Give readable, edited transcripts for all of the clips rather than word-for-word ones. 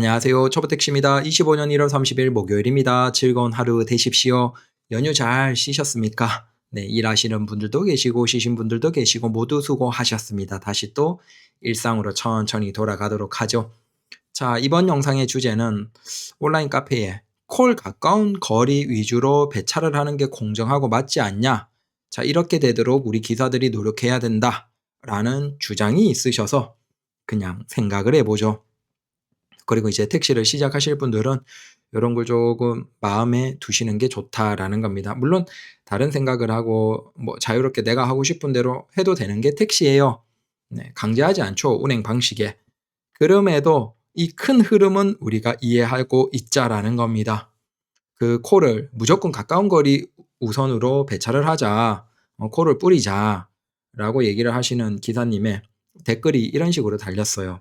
안녕하세요. 초보택시입니다. 25년 1월 30일 목요일입니다. 즐거운 하루 되십시오. 연휴 잘 쉬셨습니까? 네, 일하시는 분들도 계시고 쉬신 분들도 계시고 모두 수고하셨습니다. 다시 또 일상으로 천천히 돌아가도록 하죠. 자, 이번 영상의 주제는 온라인 카페에 콜 가까운 거리 위주로 배차를 하는 게 공정하고 맞지 않냐? 자, 이렇게 되도록 우리 기사들이 노력해야 된다라는 주장이 있으셔서 그냥 생각을 해보죠. 그리고 이제 택시를 시작하실 분들은 이런 걸 조금 마음에 두시는 게 좋다라는 겁니다. 물론 다른 생각을 하고 뭐 자유롭게 내가 하고 싶은 대로 해도 되는 게 택시예요. 네, 강제하지 않죠. 운행 방식에. 그럼에도 이 큰 흐름은 우리가 이해하고 있자라는 겁니다. 그 콜을 무조건 가까운 거리 우선으로 배차를 하자. 콜을 뿌리자라고 얘기를 하시는 기사님의 댓글이 이런 식으로 달렸어요.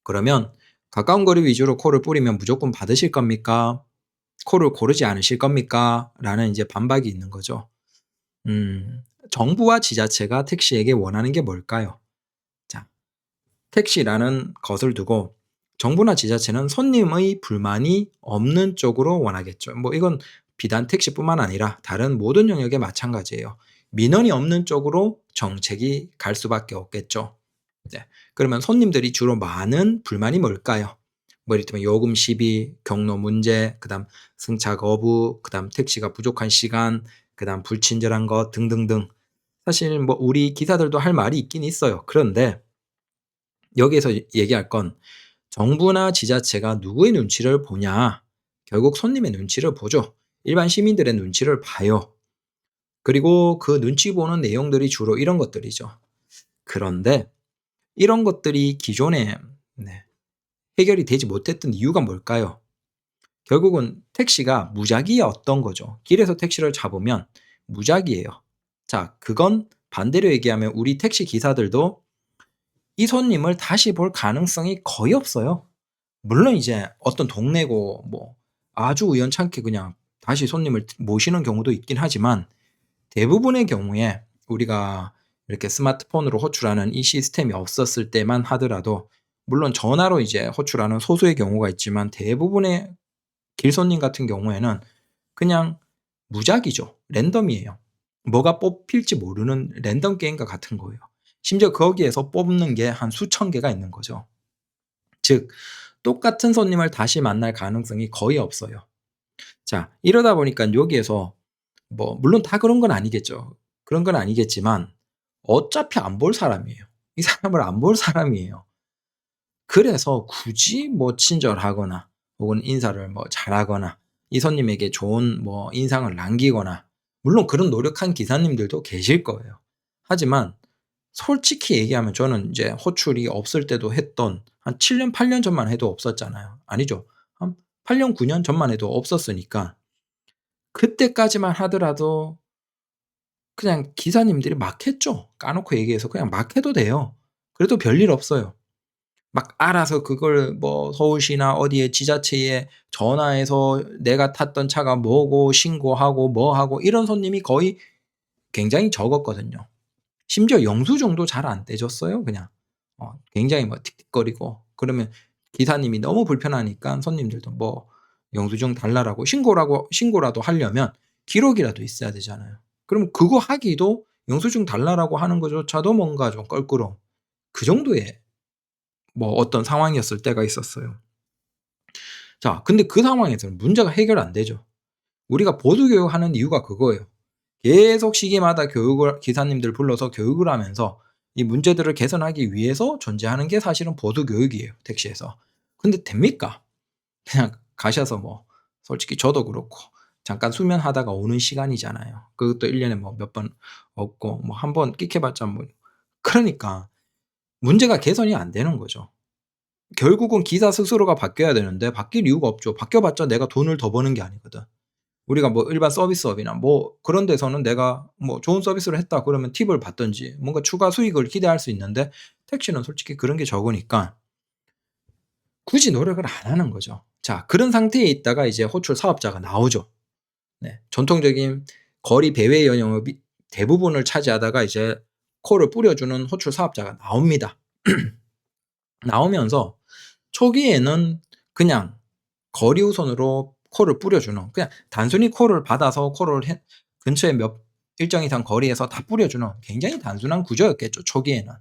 그러면 가까운 거리 위주로 콜을 뿌리면 무조건 받으실 겁니까? 콜을 고르지 않으실 겁니까? 라는 이제 반박이 있는 거죠. 정부와 지자체가 택시에게 원하는 게 뭘까요? 자, 택시라는 것을 두고 정부나 지자체는 손님의 불만이 없는 쪽으로 원하겠죠. 뭐 이건 비단 택시뿐만 아니라 다른 모든 영역에 마찬가지예요. 민원이 없는 쪽으로 정책이 갈 수밖에 없겠죠. 네. 그러면 손님들이 주로 많은 불만이 뭘까요? 뭐 예를 들면 요금 시비, 경로 문제, 그다음 승차 거부, 그다음 택시가 부족한 시간, 그다음 불친절한 것 등등등. 사실 뭐 우리 기사들도 할 말이 있긴 있어요. 그런데 여기에서 얘기할 건 정부나 지자체가 누구의 눈치를 보냐? 결국 손님의 눈치를 보죠. 일반 시민들의 눈치를 봐요. 그리고 그 눈치 보는 내용들이 주로 이런 것들이죠. 그런데 이런 것들이 기존에 해결이 되지 못했던 이유가 뭘까요? 결국은 택시가 무작위였던 거죠. 길에서 택시를 잡으면 무작위예요. 자, 그건 반대로 얘기하면 우리 택시 기사들도 이 손님을 다시 볼 가능성이 거의 없어요. 물론 이제 어떤 동네고 뭐 아주 우연찮게 그냥 다시 손님을 모시는 경우도 있긴 하지만 대부분의 경우에 우리가 이렇게 스마트폰으로 호출하는 이 시스템이 없었을 때만 하더라도 물론 전화로 이제 호출하는 소수의 경우가 있지만 대부분의 길손님 같은 경우에는 그냥 무작위죠. 랜덤이에요. 뭐가 뽑힐지 모르는 랜덤 게임과 같은 거예요. 심지어 거기에서 뽑는 게 한 수천 개가 있는 거죠. 즉 똑같은 손님을 다시 만날 가능성이 거의 없어요. 자, 이러다 보니까 여기에서 뭐 물론 다 그런 건 아니겠죠. 그런 건 아니겠지만 어차피 안 볼 사람이에요. 이 사람을 안 볼 사람이에요. 그래서 굳이 뭐 친절하거나 혹은 인사를 뭐 잘하거나 이 손님에게 좋은 뭐 인상을 남기거나 물론 그런 노력한 기사님들도 계실 거예요. 하지만 솔직히 얘기하면 저는 이제 호출이 없을 때도 했던 한 7 년, 8년 전만 해도 없었잖아요. 아니죠. 한 8 년, 9년 전만 해도 없었으니까 그때까지만 하더라도 그냥 기사님들이 막 했죠. 까놓고 얘기해서 그냥 막 해도 돼요. 그래도 별일 없어요. 막 알아서 그걸 뭐 서울시나 어디에 지자체에 전화해서 내가 탔던 차가 뭐고 신고하고 뭐 하고 이런 손님이 거의 굉장히 적었거든요. 심지어 영수증도 잘 안 떼줬어요 그냥. 굉장히 뭐 틱틱거리고 그러면 기사님이 너무 불편하니까 손님들도 뭐 영수증 달라라고 신고라도 하려면 기록이라도 있어야 되잖아요. 그럼 그거 하기도 영수증 달라라고 하는 것조차도 뭔가 좀 껄끄러움. 그 정도의 뭐 어떤 상황이었을 때가 있었어요. 자, 근데 그 상황에서는 문제가 해결 안 되죠. 우리가 보수 교육하는 이유가 그거예요. 계속 시기마다 교육을 기사님들 불러서 교육을 하면서 이 문제들을 개선하기 위해서 존재하는 게 사실은 보수 교육이에요, 택시에서. 근데 됩니까? 그냥 가셔서 뭐 솔직히 저도 그렇고 잠깐 수면하다가 오는 시간이잖아요. 그것도 1 년에 뭐 몇 번 없고 뭐 한 번 끽해 봤자 뭐 그러니까 문제가 개선이 안 되는 거죠. 결국은 기사 스스로가 바뀌어야 되는데 바뀔 이유가 없죠. 바뀌어 봤자 내가 돈을 더 버는 게 아니거든. 우리가 뭐 일반 서비스업이나 뭐 그런 데서는 내가 뭐 좋은 서비스를 했다 그러면 팁을 받든지 뭔가 추가 수익을 기대할 수 있는데 택시는 솔직히 그런 게 적으니까 굳이 노력을 안 하는 거죠. 자, 그런 상태에 있다가 이제 호출 사업자가 나오죠. 네. 전통적인 거리 배회 영역이 대부분을 차지하다가 이제 콜을 뿌려주는 호출 사업자가 나옵니다. 나오면서 초기에는 그냥 거리 우선으로 콜을 뿌려주는, 그냥 단순히 콜을 받아서 콜을 근처에 일정 이상 거리에서 다 뿌려주는 굉장히 단순한 구조였겠죠, 초기에는.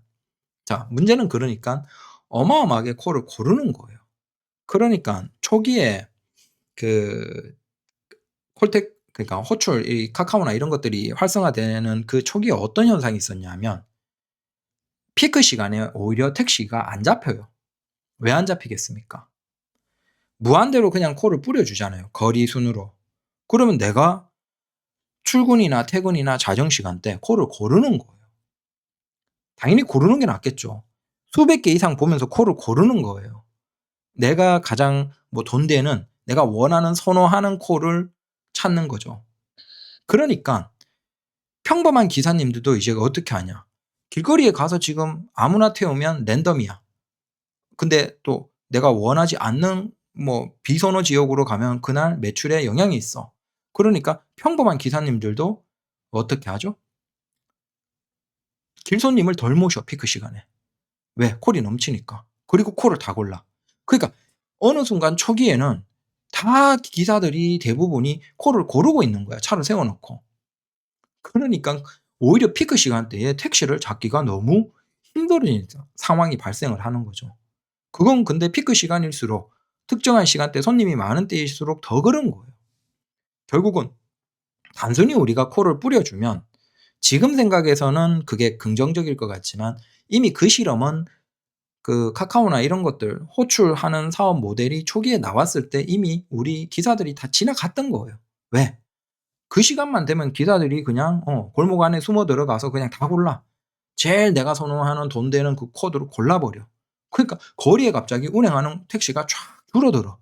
자, 문제는 그러니까 어마어마하게 콜을 고르는 거예요. 그러니까 초기에 그 콜텍, 그러니까 호출, 이 카카오나 이런 것들이 활성화되는 그 초기에 어떤 현상이 있었냐면 피크 시간에 오히려 택시가 안 잡혀요. 왜 안 잡히겠습니까? 무한대로 그냥 콜을 뿌려주잖아요, 거리 순으로. 그러면 내가 출근이나 퇴근이나 자정 시간대 콜을 고르는 거예요. 당연히 고르는 게 낫겠죠. 수백 개 이상 보면서 콜을 고르는 거예요. 내가 가장 돈 되는, 내가 원하는 선호하는 콜을 찾는 거죠. 그러니까 평범한 기사님들도 이제 어떻게 하냐. 길거리에 가서 지금 아무나 태우면 랜덤이야. 근데 또 내가 원하지 않는 비선호 지역으로 가면 그날 매출에 영향이 있어. 그러니까 평범한 기사님들도 어떻게 하죠? 길손님을 덜 모셔, 피크 시간에. 왜? 콜이 넘치니까. 그리고 콜을 다 골라. 그러니까 어느 순간 초기에는 다 기사들이 대부분이 콜을 고르고 있는 거야, 차를 세워 놓고. 그러니까 오히려 피크 시간대에 택시를 잡기가 너무 힘들어지는 상황이 발생을 하는 거죠. 그건 근데 피크 시간일수록, 특정한 시간대 손님이 많은 때일수록 더 그런 거예요. 결국은 단순히 우리가 콜을 뿌려주면 지금 생각에서는 그게 긍정적일 것 같지만 이미 그 실험은 그 카카오나 이런 것들 호출하는 사업 모델이 초기에 나왔을 때 이미 우리 기사들이 다 지나갔던 거예요. 왜? 그 시간만 되면 기사들이 그냥 골목 안에 숨어 들어가서 그냥 다 골라. 제일 내가 선호하는 돈 되는 그 코드로 골라버려. 그러니까 거리에 갑자기 운행하는 택시가 쫙 줄어들어.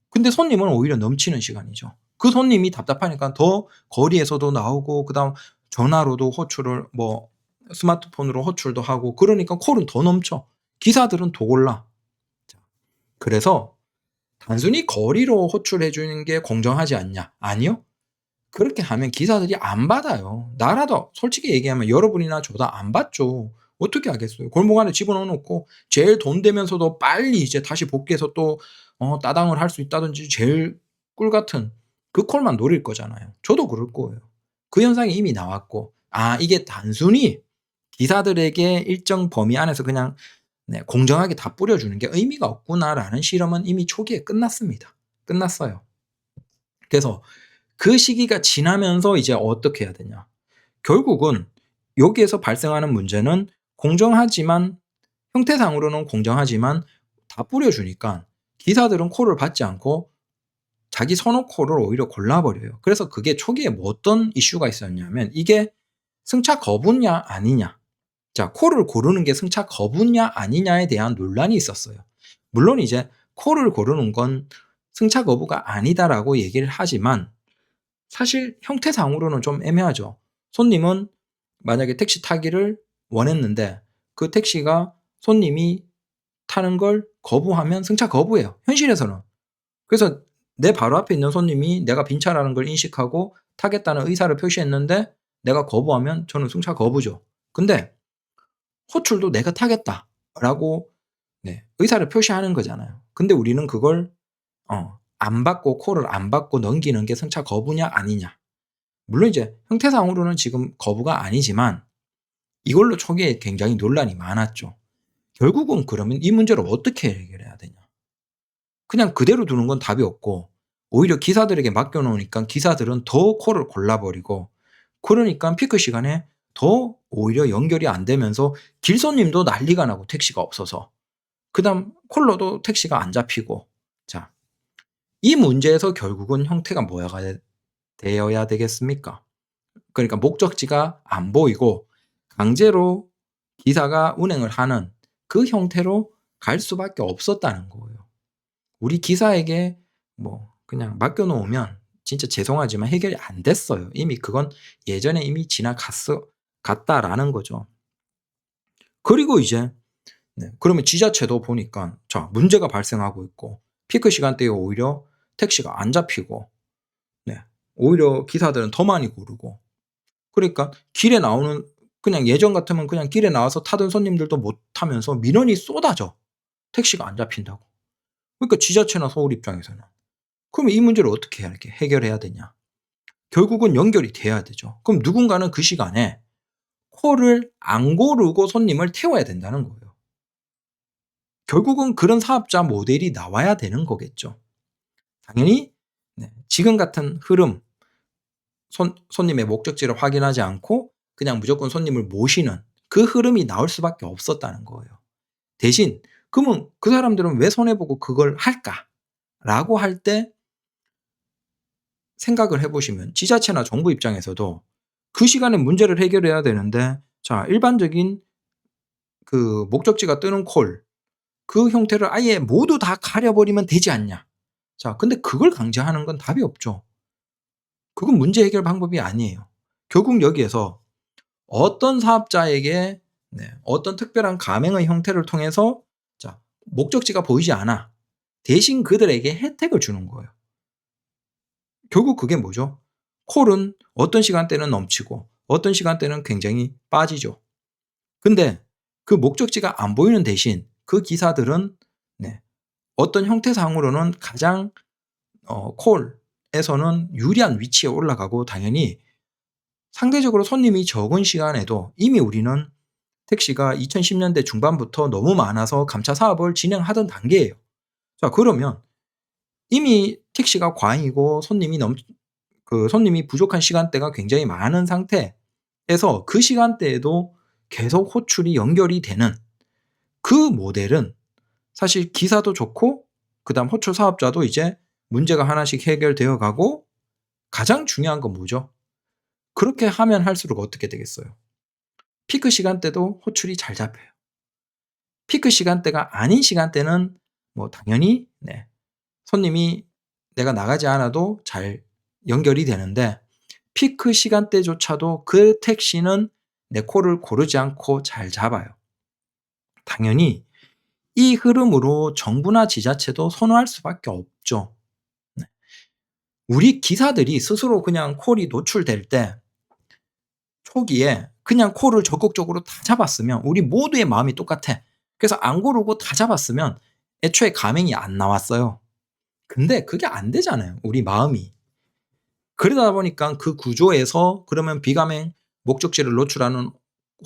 근데 손님은 오히려 넘치는 시간이죠. 그 손님이 답답하니까 더 거리에서도 나오고, 그다음 전화로도 호출을 스마트폰으로 호출도 하고, 그러니까 콜은 더 넘쳐. 기사들은 더 골라. 그래서 단순히 거리로 호출해 주는 게 공정하지 않냐? 아니요. 그렇게 하면 기사들이 안 받아요. 나라도 솔직히 얘기하면 여러분이나 저도 안 받죠. 어떻게 하겠어요. 골목 안에 집어넣어 놓고 제일 돈 되면서도 빨리 이제 다시 복귀해서 또 따당을 할 수 있다든지 제일 꿀 같은 그 콜만 노릴 거잖아요. 저도 그럴 거예요. 그 현상이 이미 나왔고, 이게 단순히 기사들에게 일정 범위 안에서 그냥 공정하게 다 뿌려주는 게 의미가 없구나라는 실험은 이미 초기에 끝났습니다. 끝났어요. 그래서 그 시기가 지나면서 이제 어떻게 해야 되냐. 결국은 여기에서 발생하는 문제는 공정하지만, 형태상으로는 공정하지만 다 뿌려주니까 기사들은 콜을 받지 않고 자기 선호 콜을 오히려 골라버려요. 그래서 그게 초기에 어떤 이슈가 있었냐면 이게 승차 거부냐 아니냐. 자, 콜을 고르는 게 승차 거부냐 아니냐에 대한 논란이 있었어요. 물론 이제 콜을 고르는 건 승차 거부가 아니다라고 얘기를 하지만 사실 형태상으로는 좀 애매하죠. 손님은 만약에 택시 타기를 원했는데 그 택시가 손님이 타는 걸 거부하면 승차 거부예요, 현실에서는. 그래서 내 바로 앞에 있는 손님이 내가 빈 차라는 걸 인식하고 타겠다는 의사를 표시했는데 내가 거부하면 저는 승차 거부죠. 근데 호출도 내가 타겠다라고 의사를 표시하는 거잖아요. 근데 우리는 그걸 안 받고, 콜을 안 받고 넘기는 게 승차 거부냐 아니냐. 물론 이제 형태상으로는 지금 거부가 아니지만 이걸로 초기에 굉장히 논란이 많았죠. 결국은 그러면 이 문제를 어떻게 해결해야 되냐. 그냥 그대로 두는 건 답이 없고 오히려 기사들에게 맡겨 놓으니까 기사들은 더 콜을 골라버리고, 그러니까 피크 시간에 더 오히려 연결이 안 되면서 길손님도 난리가 나고 택시가 없어서, 그다음 콜로도 택시가 안 잡히고. 자, 이 문제에서 결국은 형태가 뭐가 되어야 되겠습니까? 그러니까 목적지가 안 보이고 강제로 기사가 운행을 하는 그 형태로 갈 수밖에 없었다는 거예요. 우리 기사에게 그냥 맡겨 놓으면 진짜 죄송하지만 해결이 안 됐어요. 이미 그건 예전에 이미 갔다라는 거죠. 그리고 이제 그러면 지자체도 보니까 자, 문제가 발생하고 있고 피크 시간대에 오히려 택시가 안 잡히고 오히려 기사들은 더 많이 고르고, 그러니까 길에 나오는, 그냥 예전 같으면 그냥 길에 나와서 타던 손님들도 못 타면서 민원이 쏟아져. 택시가 안 잡힌다고. 그러니까 지자체나 서울 입장에서는. 그럼 이 문제를 어떻게 이렇게 해결해야 되냐? 결국은 연결이 돼야 되죠. 그럼 누군가는 그 시간에 콜을 안 고르고 손님을 태워야 된다는 거예요. 결국은 그런 사업자 모델이 나와야 되는 거겠죠. 당연히 네, 지금 같은 흐름, 손님의 목적지를 확인하지 않고 그냥 무조건 손님을 모시는 그 흐름이 나올 수밖에 없었다는 거예요. 대신 그러면 그 사람들은 왜 손해보고 그걸 할까라고 할 때 생각을 해보시면 지자체나 정부 입장에서도 그 시간에 문제를 해결해야 되는데, 자, 일반적인 그 목적지가 뜨는 콜, 그 형태를 아예 모두 다 가려버리면 되지 않냐. 자, 근데 그걸 강제하는 건 답이 없죠. 그건 문제 해결 방법이 아니에요. 결국 여기에서 어떤 사업자에게 네, 어떤 특별한 가맹의 형태를 통해서 자, 목적지가 보이지 않아. 대신 그들에게 혜택을 주는 거예요. 결국 그게 뭐죠? 콜은 어떤 시간대는 넘치고 어떤 시간대는 굉장히 빠지죠. 근데 그 목적지가 안 보이는 대신 그 기사들은 네, 어떤 형태상으로는 가장 콜에서는 유리한 위치에 올라가고, 당연히 상대적으로 손님이 적은 시간에도 이미 우리는 택시가 2010년대 중반부터 너무 많아서 감차 사업을 진행하던 단계예요. 자, 그러면 이미 택시가 과잉이고 손님이 부족한 시간대가 굉장히 많은 상태에서 그 시간대에도 계속 호출이 연결이 되는 그 모델은 사실 기사도 좋고 그다음 호출 사업자도 이제 문제가 하나씩 해결되어 가고, 가장 중요한 건 뭐죠? 그렇게 하면 할수록 어떻게 되겠어요? 피크 시간대도 호출이 잘 잡혀요. 피크 시간대가 아닌 시간대는 뭐 당연히 네, 손님이 내가 나가지 않아도 잘 연결이 되는데, 피크 시간대조차도 그 택시는 내 콜을 고르지 않고 잘 잡아요. 당연히 이 흐름으로 정부나 지자체도 선호할 수밖에 없죠. 네. 우리 기사들이 스스로 그냥 콜이 노출될 때 초기에 그냥 콜을 적극적으로 다 잡았으면 우리 모두의 마음이 똑같아. 그래서 안 고르고 다 잡았으면 애초에 가맹이 안 나왔어요. 근데 그게 안 되잖아요, 우리 마음이. 그러다 보니까 그 구조에서 그러면 비가맹 목적지를 노출하는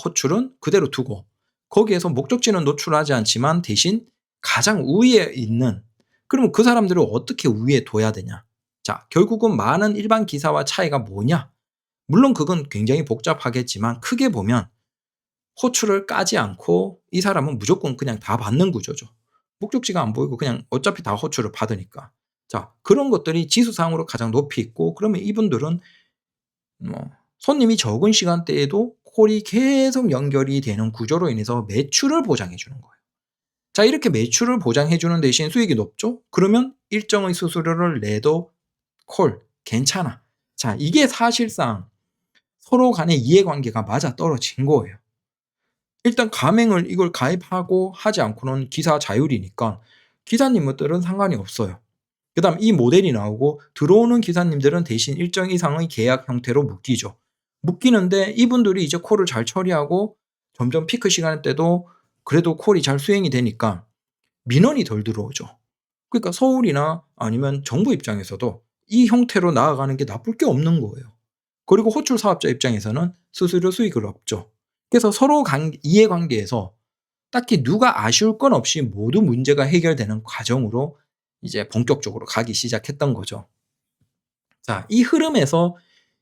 호출은 그대로 두고, 거기에서 목적지는 노출하지 않지만 대신 가장 우위에 있는, 그러면 그 사람들을 어떻게 우위에 둬야 되냐. 자, 결국은 많은 일반 기사와 차이가 뭐냐. 물론 그건 굉장히 복잡하겠지만 크게 보면 호출을 까지 않고 이 사람은 무조건 그냥 다 받는 구조죠. 목적지가 안 보이고 그냥 어차피 다 호출을 받으니까. 자, 그런 것들이 지수상으로 가장 높이 있고, 그러면 이분들은 뭐 손님이 적은 시간대에도 콜이 계속 연결이 되는 구조로 인해서 매출을 보장해 주는 거예요. 자, 이렇게 매출을 보장해 주는 대신 수익이 높죠? 그러면 일정의 수수료를 내도 콜 괜찮아. 자, 이게 사실상 서로 간의 이해관계가 맞아떨어진 거예요. 일단 가맹을 이걸 가입하고 하지 않고는 기사 자율이니까 기사님들은 상관이 없어요. 그다음 이 모델이 나오고 들어오는 기사님들은 대신 일정 이상의 계약 형태로 묶이죠. 묶이는데 이분들이 이제 콜을 잘 처리하고 점점 피크 시간 때도 그래도 콜이 잘 수행이 되니까 민원이 덜 들어오죠. 그러니까 서울이나 아니면 정부 입장에서도 이 형태로 나아가는 게 나쁠 게 없는 거예요. 그리고 호출 사업자 입장에서는 수수료 수익을 얻죠. 그래서 서로 이해관계에서 딱히 누가 아쉬울 건 없이 모두 문제가 해결되는 과정으로 이제 본격적으로 가기 시작했던 거죠. 자, 이 흐름에서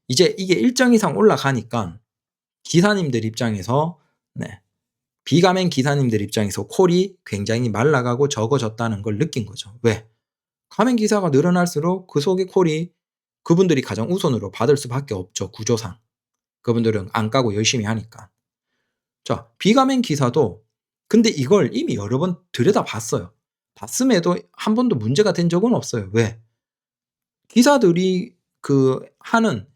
이제 이게 일정 이상 올라가니까 기사님들 입장에서 네, 비가맹 기사님들 입장에서 콜이 굉장히 말라가고 적어졌다는 걸 느낀 거죠. 왜? 가맹 기사가 늘어날수록 그 속의 콜이 그분들이 가장 우선으로 받을 수밖에 없죠, 구조상. 그분들은 안 까고 열심히 하니까. 자, 비가맹 기사도 근데 이걸 이미 여러 번 들여다봤어요. 봤음에도 한 번도 문제가 된 적은 없어요. 왜? 기사들이 하는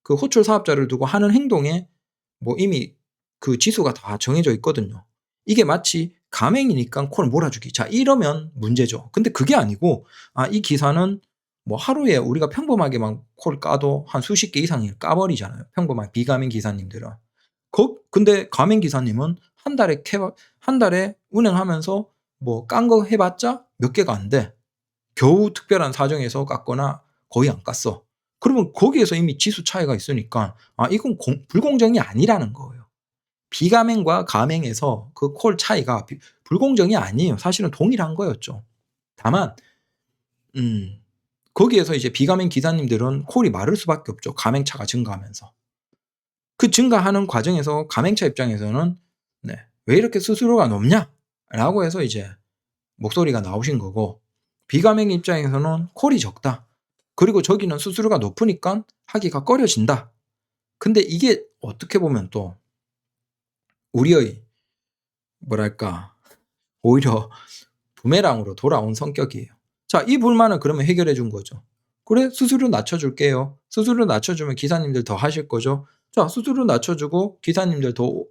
호출 사업자를 두고 하는 행동에 뭐 이미 그 지수가 다 정해져 있거든요. 이게 마치 가맹이니까 콜 몰아주기. 자, 이러면 문제죠. 근데 그게 아니고 이 기사는 뭐 하루에 우리가 평범하게 막 콜 까도 한 수십 개 이상을 까버리잖아요, 평범한 비가맹 기사님들은. 근데 가맹 기사님은 한 달에 운행하면서 뭐 깐 거 해봤자 몇 개가 안 돼. 겨우 특별한 사정에서 깠거나 거의 안 깠어. 그러면 거기에서 이미 지수 차이가 있으니까 이건 불공정이 아니라는 거예요. 비가맹과 가맹에서 그 콜 차이가 불공정이 아니에요. 사실은 동일한 거였죠. 다만 거기에서 이제 비가맹 기사님들은 콜이 마를 수밖에 없죠, 가맹차가 증가하면서. 그 증가하는 과정에서 가맹차 입장에서는 네, "왜 이렇게 수수료가 높냐?"라고 해서 이제 목소리가 나오신 거고, 비가맹 입장에서는 콜이 적다. 그리고 저기는 수수료가 높으니까 하기가 꺼려진다. 근데 이게 어떻게 보면 또 우리의 뭐랄까 오히려 부메랑으로 돌아온 성격이에요. 자, 이 불만은 그러면 해결해 준 거죠. "그래, 수수료 낮춰줄게요." 수수료 낮춰주면 기사님들 더 하실 거죠. 자, 수수료 낮춰주고 기사님들 더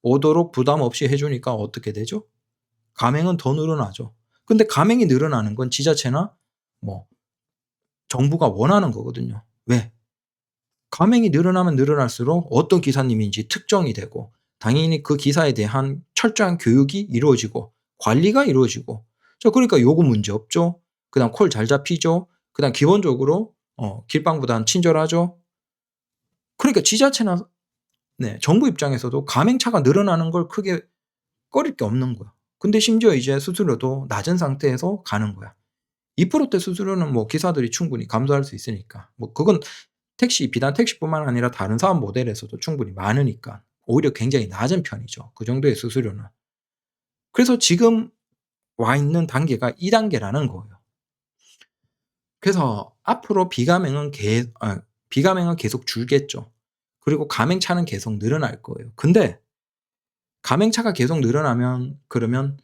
오도록 부담 없이 해주니까 어떻게 되죠? 가맹은 더 늘어나죠. 근데 가맹이 늘어나는 건 지자체나 뭐 정부가 원하는 거거든요. 왜? 가맹이 늘어나면 늘어날수록 어떤 기사님인지 특정이 되고, 당연히 그 기사에 대한 철저한 교육이 이루어지고 관리가 이루어지고, 자, 그러니까 요금 문제 없죠. 그다음 콜 잘 잡히죠. 그다음 기본적으로 길빵보다는 친절하죠. 그러니까 지자체나 정부 입장에서도 가맹차가 늘어나는 걸 크게 꺼릴 게 없는 거야. 근데 심지어 이제 수수료도 낮은 상태에서 가는 거야. 2%대 수수료는 뭐 기사들이 충분히 감수할 수 있으니까. 뭐 그건 비단 택시뿐만 아니라 다른 사업 모델에서도 충분히 많으니까 오히려 굉장히 낮은 편이죠, 그 정도의 수수료는. 그래서 지금 와 있는 단계가 2 단계라는 거예요. 그래서 앞으로 비가맹은 계속 줄겠죠. 그리고 가맹차는 계속 늘어날 거예요. 근데 가맹차가 계속 늘어나면, 그러면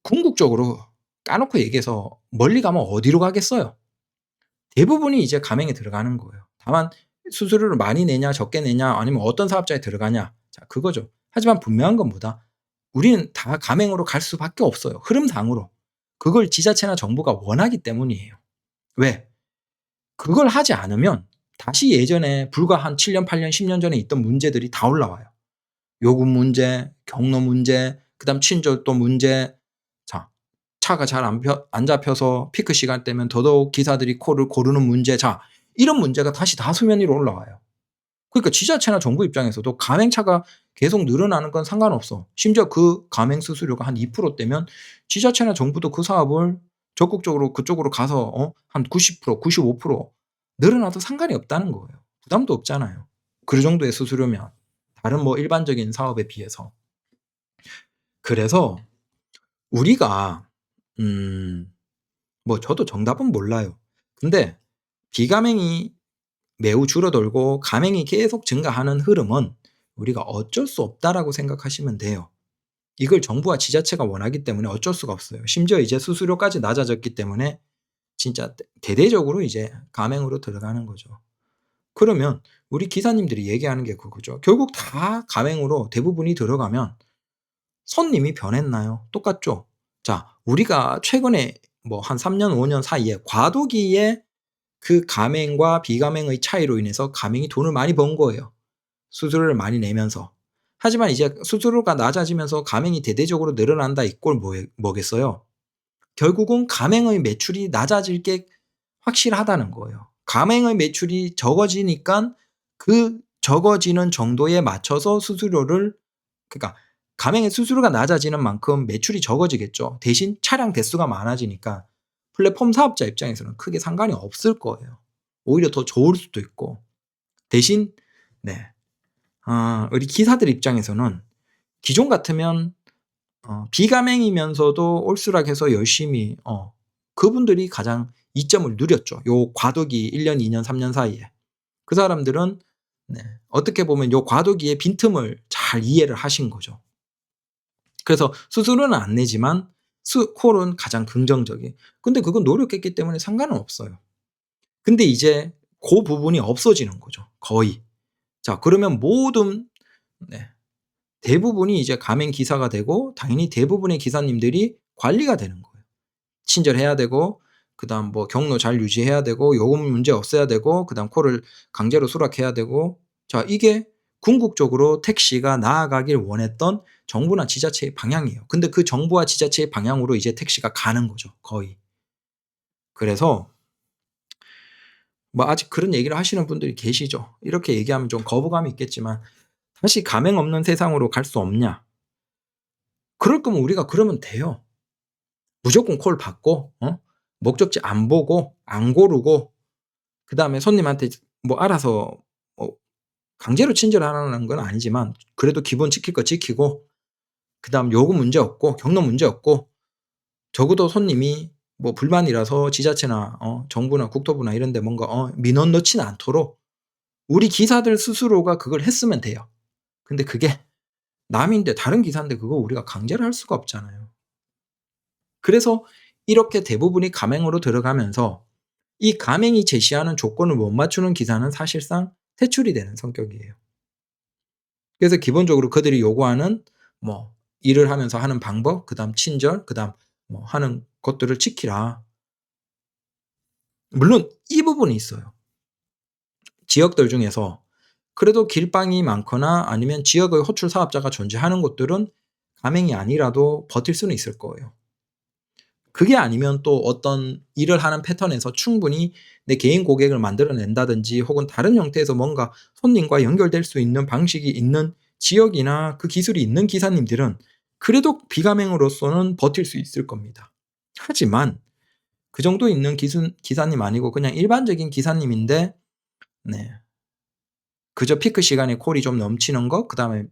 궁극적으로 까놓고 얘기해서 멀리 가면 어디로 가겠어요? 대부분이 이제 가맹에 들어가는 거예요. 다만 수수료를 많이 내냐 적게 내냐 아니면 어떤 사업자에 들어가냐, 자, 그거죠. 하지만 분명한 건 뭐다? 우리는 다 가맹으로 갈 수밖에 없어요, 흐름상으로. 그걸 지자체나 정부가 원하기 때문이에요. 왜? 그걸 하지 않으면 다시 예전에 불과 한 7 년, 8 년, 10년 전에 있던 문제들이 다 올라와요. 요금 문제, 경로 문제, 그다음 친절도 문제. 자, 차가 잘 안 잡혀서 피크 시간대면 더더욱 기사들이 콜을 고르는 문제. 자, 이런 문제가 다시 다 수면 위로 올라와요. 그러니까 지자체나 정부 입장에서도 가맹차가 계속 늘어나는 건 상관없어. 심지어 그 가맹 수수료가 한 2%대면 지자체나 정부도 그 사업을 적극적으로 그쪽으로 가서 한 90%, 95% 늘어나도 상관이 없다는 거예요. 부담도 없잖아요, 그 정도의 수수료면. 다른 뭐 일반적인 사업에 비해서. 그래서 우리가 뭐 저도 정답은 몰라요. 근데 비가맹이 매우 줄어들고 가맹이 계속 증가하는 흐름은 우리가 어쩔 수 없다라고 생각하시면 돼요. 이걸 정부와 지자체가 원하기 때문에 어쩔 수가 없어요. 심지어 이제 수수료까지 낮아졌기 때문에 진짜 대대적으로 이제 가맹으로 들어가는 거죠. 그러면 우리 기사님들이 얘기하는 게 그거죠. 결국 다 가맹으로 대부분이 들어가면 손님이 변했나요? 똑같죠. 자, 우리가 최근에 뭐 한 3 년, 5년 사이에 과도기에 그 가맹과 비가맹의 차이로 인해서 가맹이 돈을 많이 번 거예요, 수수료를 많이 내면서. 하지만 이제 수수료가 낮아지면서 가맹이 대대적으로 늘어난다, 이 꼴 뭐겠어요? 결국은 가맹의 매출이 낮아질 게 확실하다는 거예요. 가맹의 매출이 적어지니까 그 적어지는 정도에 맞춰서 수수료를, 그러니까 가맹의 수수료가 낮아지는 만큼 매출이 적어지겠죠. 대신 차량 대수가 많아지니까 플랫폼 사업자 입장에서는 크게 상관이 없을 거예요. 오히려 더 좋을 수도 있고. 대신 우리 기사들 입장에서는 기존 같으면 비가맹이면서도 올스락해서 열심히 그분들이 가장 이점을 누렸죠, 요 과도기 1 년, 2 년, 3년 사이에. 그 사람들은 어떻게 보면 요 과도기의 빈틈을 잘 이해를 하신 거죠. 그래서 수수료는 안 내지만 콜은 가장 긍정적인. 근데 그건 노력했기 때문에 상관은 없어요. 근데 이제 그 부분이 없어지는 거죠, 거의. 자, 그러면 모든 대부분이 이제 가맹 기사가 되고, 당연히 대부분의 기사님들이 관리가 되는 거예요. 친절해야 되고, 그다음 뭐 경로 잘 유지해야 되고, 요금 문제 없애야 되고, 그다음 콜을 강제로 수락해야 되고. 자, 이게 궁극적으로 택시가 나아가길 원했던 정부나 지자체의 방향이에요. 근데 그 정부와 지자체의 방향으로 이제 택시가 가는 거죠, 거의. 그래서 뭐 아직 그런 얘기를 하시는 분들이 계시죠. 이렇게 얘기하면 좀 거부감이 있겠지만 "다시 가맹 없는 세상으로 갈 수 없냐?" 그럴 거면 우리가 그러면 돼요. 무조건 콜 받고 목적지 안 보고 안 고르고 그다음에 손님한테 뭐 알아서 뭐 강제로 친절하라는 건 아니지만 그래도 기본 지킬 거 지키고 그다음 요금 문제 없고 경로 문제 없고 적어도 손님이 뭐 불만이라서 지자체나 정부나 국토부나 이런 데 뭔가 민원 넣지는 않도록 우리 기사들 스스로가 그걸 했으면 돼요. 근데 그게 남인데 다른 기사인데 그거 우리가 강제를 할 수가 없잖아요. 그래서 이렇게 대부분이 가맹으로 들어가면서 이 가맹이 제시하는 조건을 못 맞추는 기사는 사실상 퇴출이 되는 성격이에요. 그래서 기본적으로 그들이 요구하는 뭐 일을 하면서 하는 방법, 그다음 친절, 그다음 뭐 하는 것들을 지키라. 물론 이 부분이 있어요. 지역들 중에서 그래도 길방이 많거나 아니면 지역의 호출 사업자가 존재하는 곳들은 가맹이 아니라도 버틸 수는 있을 거예요. 그게 아니면 또 어떤 일을 하는 패턴에서 충분히 내 개인 고객을 만들어 낸다든지 혹은 다른 형태에서 뭔가 손님과 연결될 수 있는 방식이 있는 지역이나 그 기술이 있는 기사님들은 그래도 비가맹으로서는 버틸 수 있을 겁니다. 하지만 그 정도 있는 기사님 아니고 그냥 일반적인 기사님인데 네. 그저 피크 시간에 콜이 좀 넘치는 거 그다음에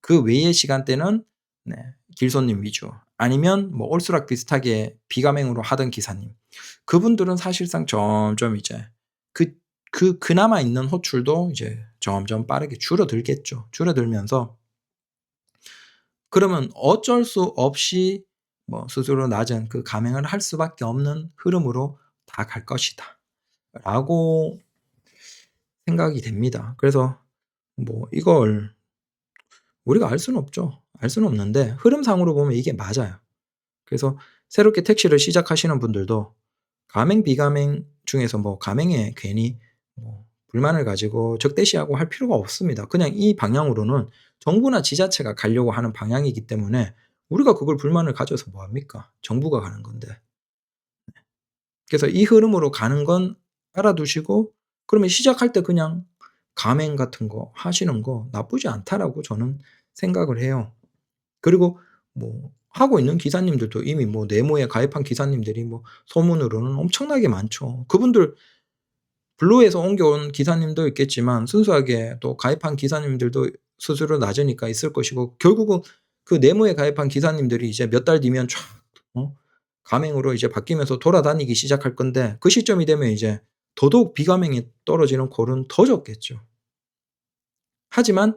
그 외의 시간대는 네 길손님 위주 아니면 뭐 올스락 비슷하게 비가맹으로 하던 기사님. 그분들은 사실상 점점 이제 그나마 있는 호출도 이제 점점 빠르게 줄어들겠죠. 줄어들면서 그러면 어쩔 수 없이 뭐 스스로 낮은 그 가맹을 할 수밖에 없는 흐름으로 다 갈 것이다라고 생각이 됩니다. 그래서 뭐 이걸 우리가 알 수는 없죠. 알 수는 없는데 흐름상으로 보면 이게 맞아요. 그래서 새롭게 택시를 시작하시는 분들도 가맹, 비가맹 중에서 뭐 가맹에 괜히 뭐 불만을 가지고 적대시하고 할 필요가 없습니다. 그냥 이 방향으로는 정부나 지자체가 가려고 하는 방향이기 때문에 우리가 그걸 불만을 가져서 뭐 합니까? 정부가 가는 건데. 그래서 이 흐름으로 가는 건 알아두시고 그러면 시작할 때 그냥 가맹 같은 거 하시는 거 나쁘지 않다라고 저는 생각을 해요. 그리고 뭐 하고 있는 기사님들도 이미 뭐 네모에 가입한 기사님들이 뭐 소문으로는 엄청나게 많죠. 그분들 블루에서 옮겨온 기사님도 있겠지만 순수하게 또 가입한 기사님들도 수수료 낮으니까 있을 것이고 결국은 그 네모에 가입한 기사님들이 이제 몇 달 뒤면 촥 가맹으로 이제 바뀌면서 돌아다니기 시작할 건데 그 시점이 되면 이제 더더욱 비가맹이 떨어지는 콜은 더 적겠죠. 하지만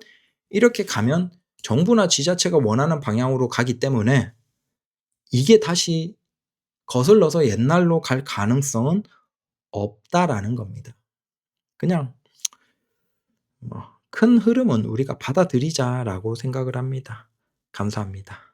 이렇게 가면 정부나 지자체가 원하는 방향으로 가기 때문에 이게 다시 거슬러서 옛날로 갈 가능성은 없다라는 겁니다. 그냥 뭐 '큰 흐름은 우리가 받아들이자.'라고 생각을 합니다. 감사합니다.